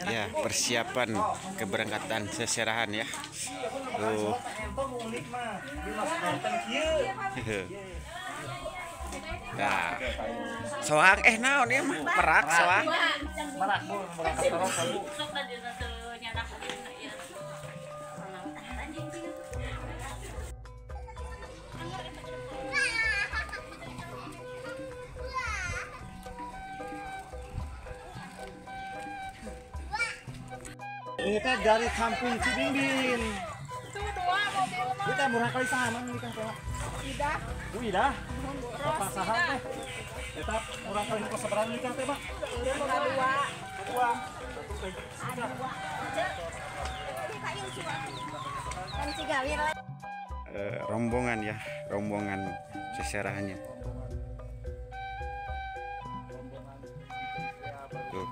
Ya, persiapan keberangkatan seserahan ya. Tuh. Nah, soang naon ya mah merak soang. Ini teh dari kampung Cibingbin. Kita murah kali sama nih kan Pak. Ida. Bu Ida. Bapak saha teh. Kita murah kali kos seberang nih kan teh, Pak. Dua. Rombongan ya, rombongan seserahannya. Tuh.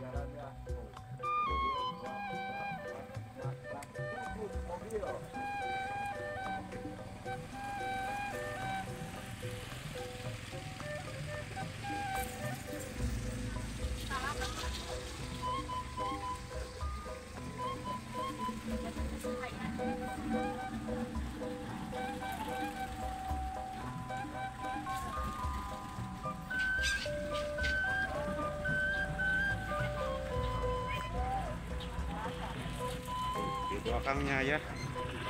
Di belakangnya ya,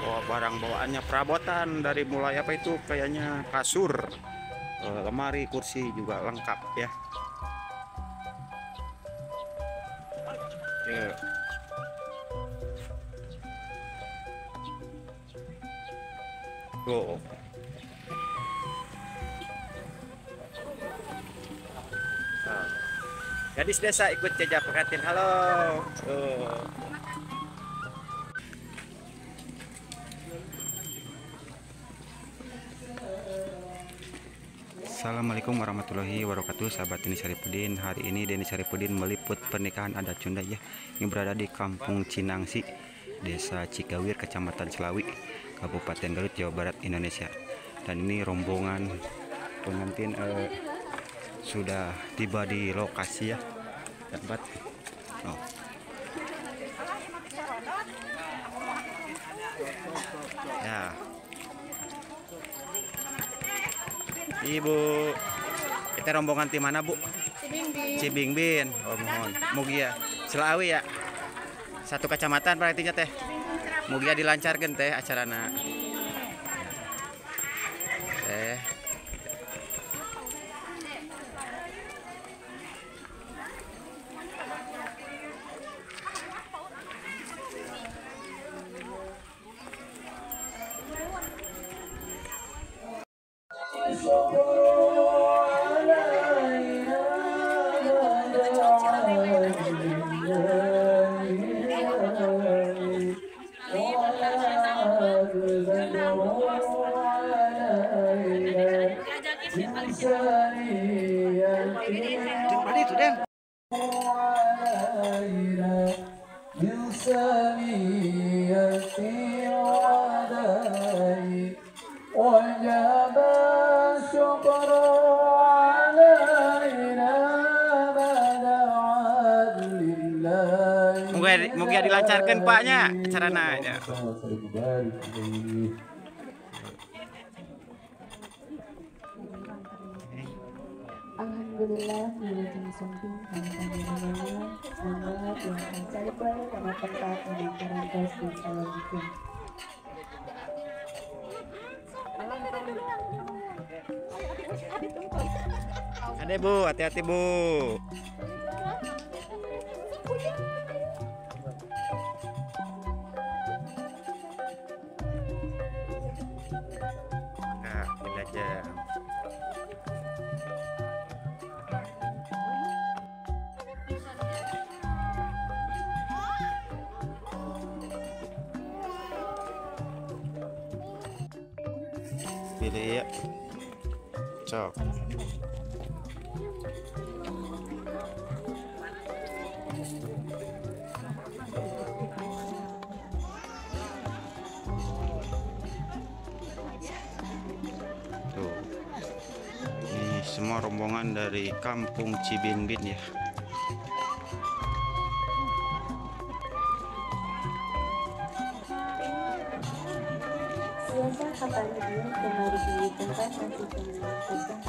barang bawaannya perabotan dari mulai apa itu kayaknya kasur, lemari, kursi juga lengkap ya. Tuh. Gadis desa ikut jajak pengantin. Halo. Tuh. Assalamualaikum warahmatullahi wabarakatuh, sahabat Deni Saripudin. Hari ini Deni Saripudin meliput pernikahan adat Sunda ya, yang berada di Kampung Cinangsi, Desa Cikawir, Kecamatan Selawi, Kabupaten Garut, Jawa Barat, Indonesia. Dan ini rombongan pengantin sudah tiba di lokasi ya, dapat. Oh. Ya. Ibu, kita rombongan tim mana Bu? Cibingbin. Oh mohon, mugia Selawi ya. Satu kecamatan berarti teh. Mugia dilancarkan teh acarana. Moga dilancarkan Paknya acarana ya. Alhamdulillah, menjadi samping panjang semangat yang mencari pada tempat pembicaraan tes dan selanjutnya. Ada Bu, hati-hati Bu. Nah, belajar. Pilih ya. Cok. Tuh. Ini semua rombongan dari Kampung Cibingbin ya. kapal ini kembali di tempat masih kosong.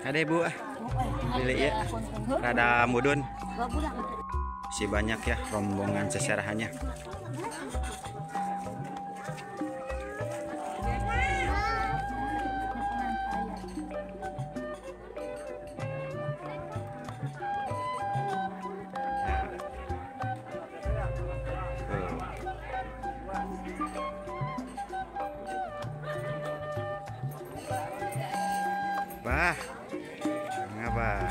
Ada ibu pilih ya, rada mudun. Si banyak ya rombongan seserahannya. Bah, ngapa?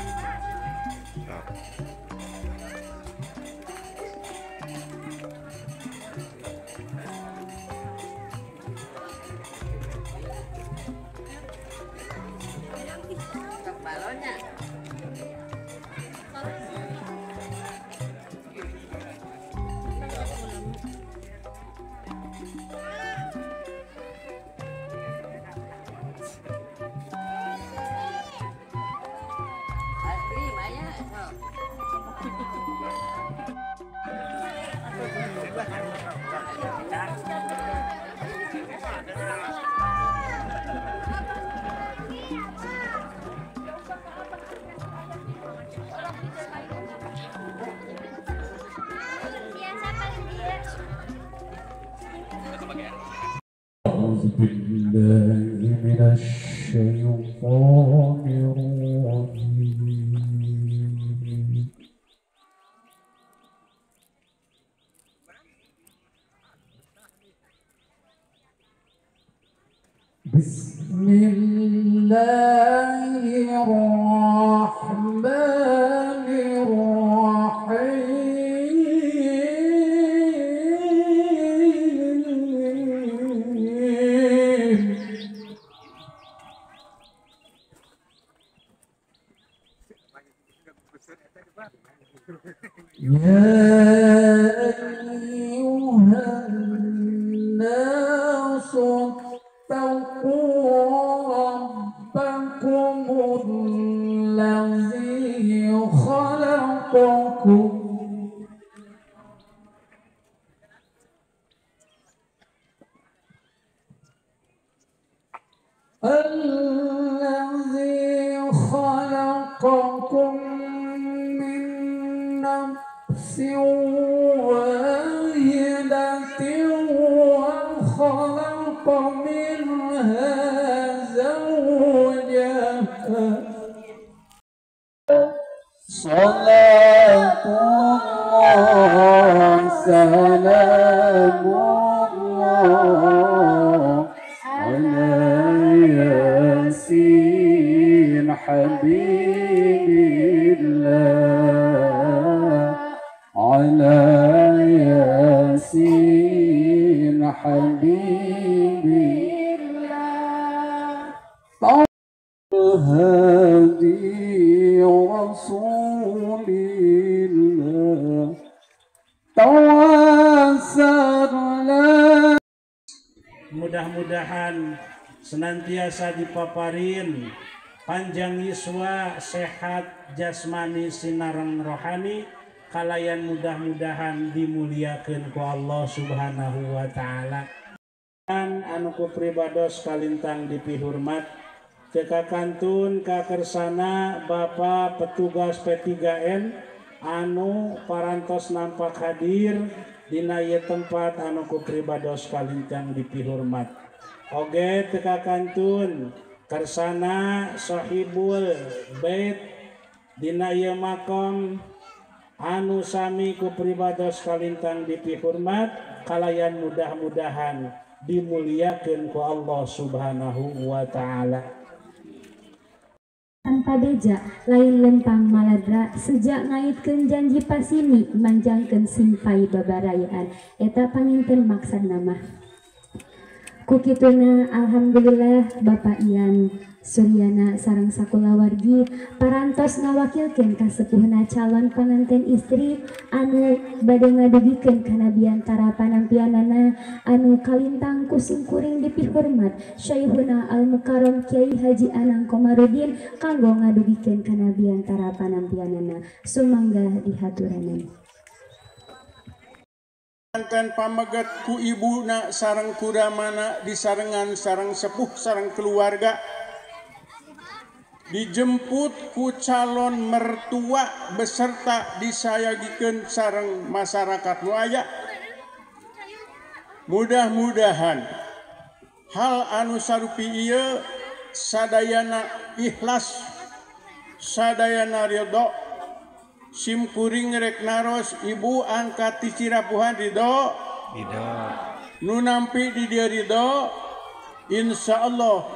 Sok. Balonnya. أعوذ بالله من الشيطان الرجيم. بسم الله الرحمن الرحيم. يا أيها الناس اتقوا ربكم الذي خلقكم من نفس واحدة وخلق منها زوجها. صلاة الله سلام الله على ياسين حبيب الله على ياسين حبيب الله هادي رسول الله تواصلنا. Mudah-mudahan senantiasa dipaparin panjang yuswa, sehat jasmani, sinareng rohani, kalayan mudah-mudahan dimuliakeun ku Allah Subhanahu wa taala. Anu ku pribados kalintang dipihormat teka kantun ka kersana Bapak petugas P3N anu parantos nampak hadir dina ieu tempat anu ku pribados kalintang dipihormat. Oge teka kantun kersana sahibul bait dina ieu makom anu sami ku pribados kalintang dipihormat, kalayan mudah-mudahan dimuliakeun ku Allah Subhanahu wa taala. Tanpa beja lain lempang maladra sejak ngaitkeun janji pasini manjangkeun simpai babarayaan eta panginten maksana mah Kukituna alhamdulillah Bapak Ian Suryana sareng sakulawargi parantos ngawakilkeun ka sepuhna calon panganten istri anu bade ngadugikeun kana biantara panampianana anu kalintang kusing kuring dipihormat Syaihuna Al Mukarram Kiai Haji Anang Komarudin kanggo ngadugikeun kana biantara panampianana sumangga dihaturanana. Kan pamegat ku ibuna sareng kuramana disarengan sareng sepuh sareng keluarga dijemput ku calon mertua beserta disayagikeun sareng masyarakat nu aya. Mudah-mudahan hal anu sarupi ieu sadayana ikhlas sadayana ridho sim kuring rek naros ibu angkat ti Cirapuhan ridho nu nampi di dia ridho insyaallah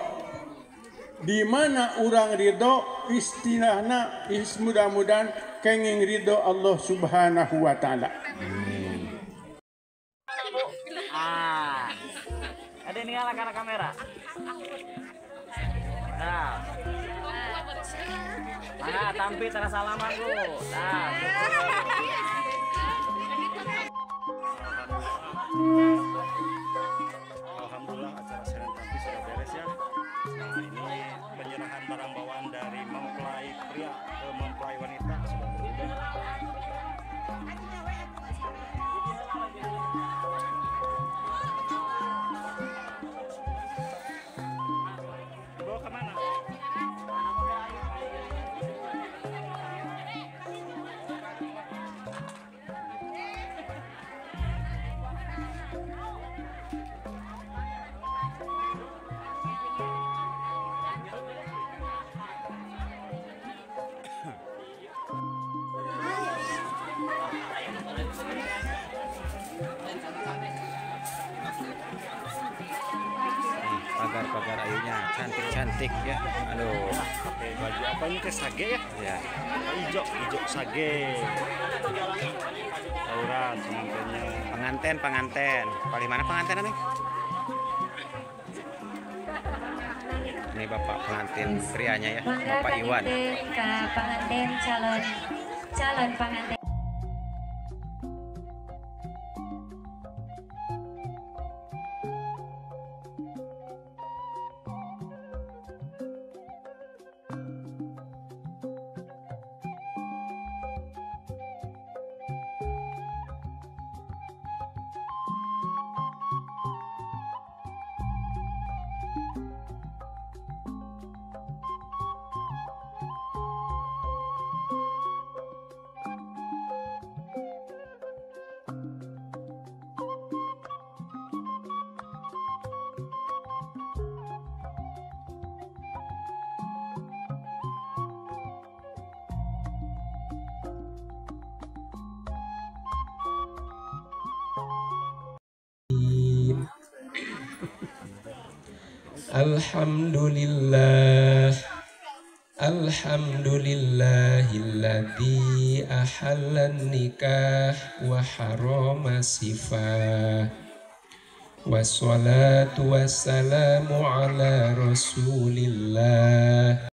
di mana urang ridho istilahna mudah-mudahan kenging ridho Allah Subhanahu wa taala. Ada nih ala kamera. Nah. Mana tampi tara salaman ku. Nah. Alhamdulillah acara Seren Tampi sudah beres ya. Nah ini penyerahan barang bawaan dari mempelai pria ke mempelai wanita sudah berubah. Dibawa kemana? Pagar-pagar ayunya cantik-cantik ya. Aduh, Pakai baju apa ini teh sage ya? ya. Hijau sage. Aurat pengantinnya. Penganten. Paling mana penganten nih? Ini Bapak pengantin prianya ya, Bapak Iwan. Ke pengantin calon pengantin. Alhamdulillahilladzi ahallan nikah wa harama sifah. Wassalatu wassalamu ala rasulillah.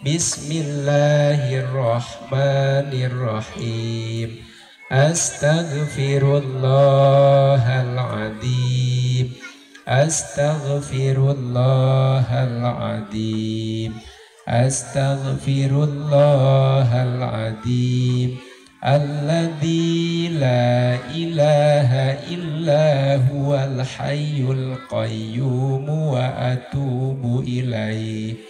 Bismillahirrahmanirrahim. Astaghfirullahaladzim. Astaghfirullahaladzim. Astaghfirullahaladzim. Alladzi la ilaha illa huwal hayyul qayyum wa atubu ilaih.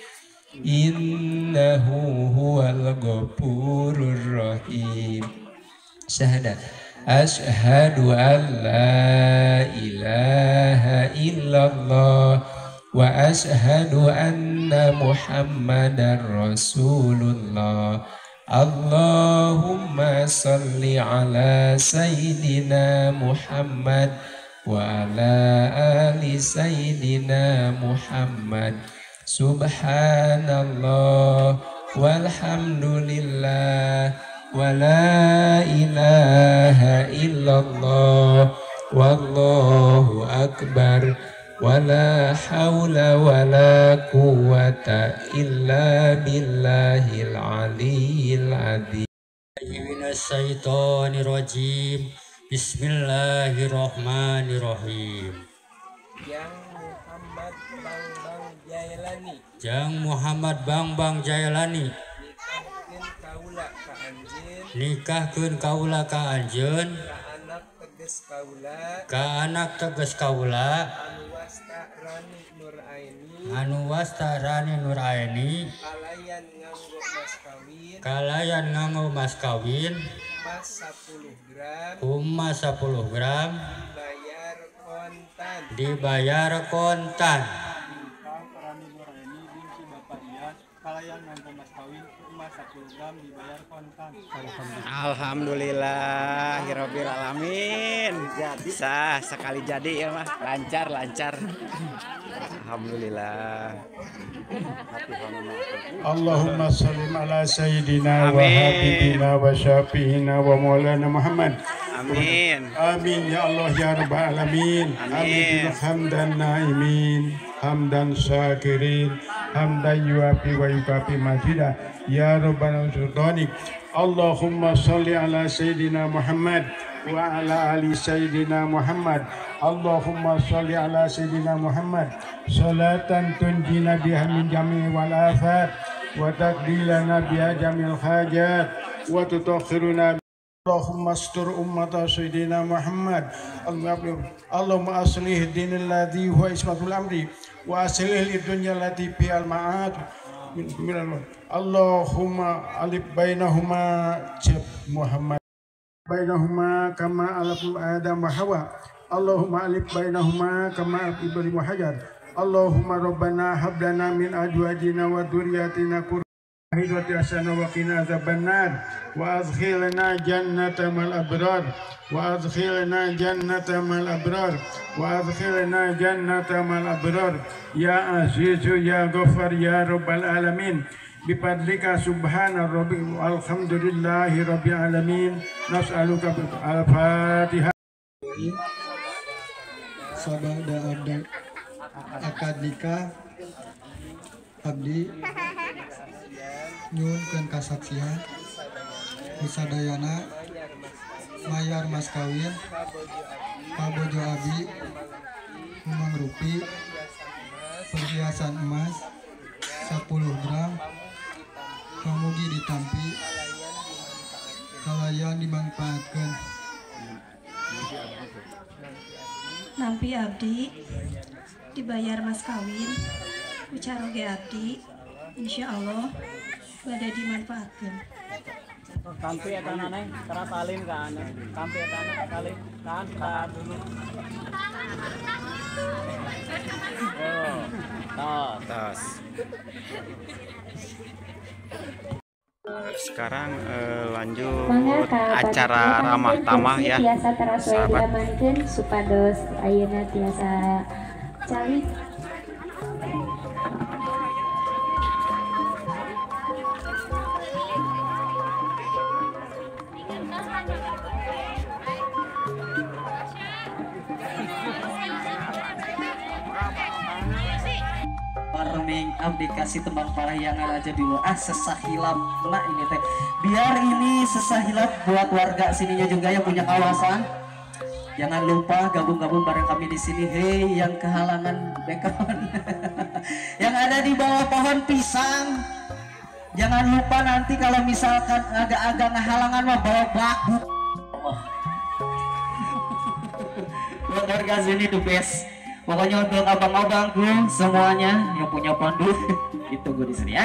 Innahu huwal ghafurur rahim. Syahadat. Asyhadu an la ilaha illallah wa asyhadu anna Muhammadar Rasulullah. Allahumma salli ala Sayyidina Muhammad wa ala ali Sayyidina Muhammad. Subhanallah walhamdulillah wa la ilaha illallah wallahu akbar wala haula wala quwata illa billahil aliyyil adzim. Minasyaitonirrajim. Bismillahirrahmanirrahim. Jang Muhammad Bang Jailani nikahkeun kaula ka anjeun ka anak teges kaula anu wasta Rani Nuraini kalayan nganggo mas kawin emas 10 gram dibayar kontan. Alhamdulillahirabbil alamin. Bisa sekali jadi ya mah, lancar. Alhamdulillah. Allahumma sallim ala sayyidina wa habibina wa syafi'ina wa maulana Muhammad. Amin. Amin ya Allah ya rabbal alamin. Amin. Hamdan naimin, hamdan syakirin, hamdan yuafi wa yukafi mazidah ya rabbana sultanik. Allahumma salli ala sayyidina Muhammad wa ala ali sayyidina Muhammad. Allahumma salli ala sayyidina Muhammad salatan tunjina biha min jami'i wal afat wa taqdilana biha jami'il hajat wa tutakhiruna. Allahumma astur ummata sayyidina Muhammad. Allahumma aslih dinil ladzi huwa ismatul amri wa aslih lidunya allati fi'al ma'ad. Allahumma alif bainahuma Muhammad bainahuma kama alif Adam wa Hawa. Allahumma alif bainahuma kama alif Ibrahim wa Hajar. Allahumma rabbana hab lana min azwajina wa dhurriyyatina qurrata a'yun wa qina adzabannar wa adkhilna jannata mal abrar wa adkhilna jannata mal abrar wa adkhilna jannata mal abrar ya azizu ya ghafar ya rabbal alamin. Bifadlika subhana rabbil alhamdulillahi rabbil alamin. Nas'aluka al-Fatihah. Sabada akad nikah abdi nyuhunkeun kasaksian wisadayana mayar mas kawin pabojo abdi mangrupi perhiasan emas 10 gram pamugi ditampi kalayan dimanfaatkan nampi abdi dibayar mas kawin ucaroge abdi insya Allah badai dimanfaatkan. Tampi eta neng keras salin kan. Tampi eta salin kan dulu. Tas. Sekarang lanjut acara ramah tamah ya. Tiasa terasa diamankan supados ayeuna tiasa calik. Warning abdi kasih tembang parahyangan aja dulu sesahilap nah ini teh biar ini sesahilap buat warga sininya juga yang punya kawasan. Jangan lupa gabung-gabung bareng kami di sini. Hei yang kehalangan background yang ada di bawah pohon pisang, jangan lupa nanti kalau misalkan agak-agak ngehalangan mah bawa bakbuk. Buat warga sini the best. Pokoknya untuk abang-abangku semuanya yang punya pandu itu gue di sini ya.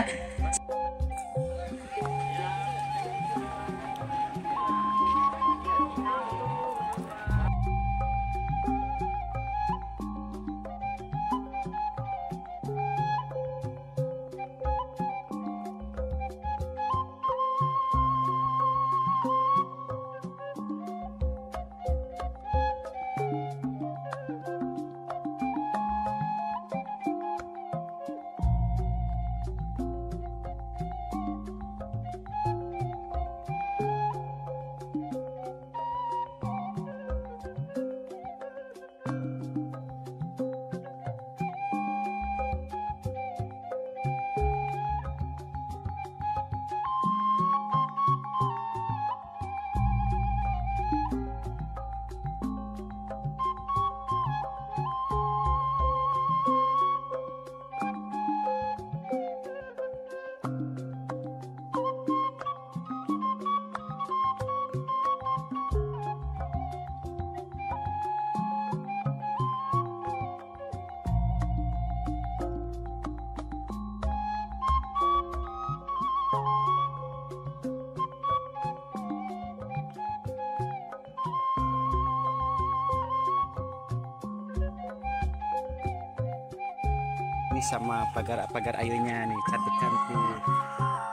sama pagar ayunya nih, cantik-cantik.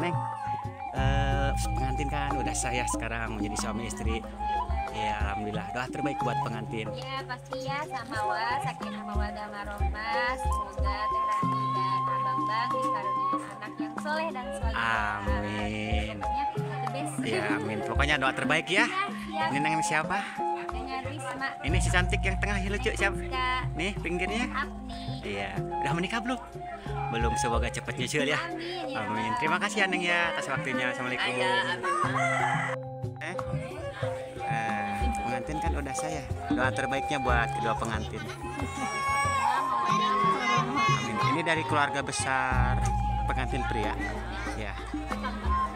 Neng, pengantin kan udah saya sekarang menjadi suami istri. Ya alhamdulillah, doa terbaik buat pengantin. Ya pasti ya, sama wa sakinah mawaddah warahmah. Semoga Teh Rani dan Abang Bang dikaruniai anak yang soleh dan solehah. Amin. The best. Ya amin. Pokoknya doa terbaik ya. Ini neng siapa? Dengan Risma. Ini si cantik yang tengah lucu siapa? Kak. Nih pinggirnya. Iya. Udah menikah belum? Belum, semoga cepat nyusul ya. Amin. Terima kasih ya Neng ya atas waktunya. Assalamualaikum. Pengantin kan udah saya. Doa terbaiknya buat kedua pengantin. Amin. Ini dari keluarga besar pengantin pria. Ya.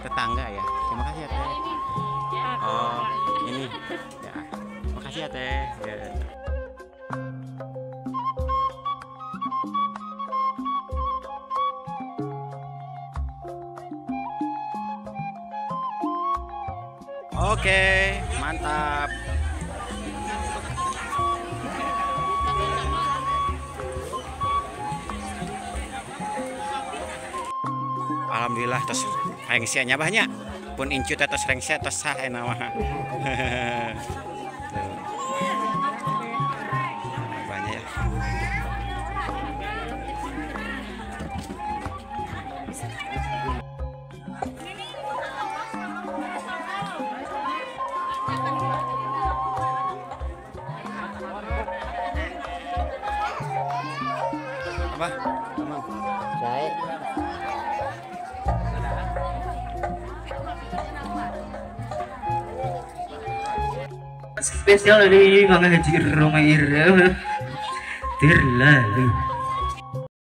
Tetangga ya. Terima kasih ya Teh. Oh, ini. Ya. Makasih ya Teh. Ya. Oke, mantap. Alhamdulillah tos rengsianya banyak. Pun incut tos rengsia tos sah enak mah. Banyak ya. Apa? Baik. Spesial dari Bang Haji Romair terlalu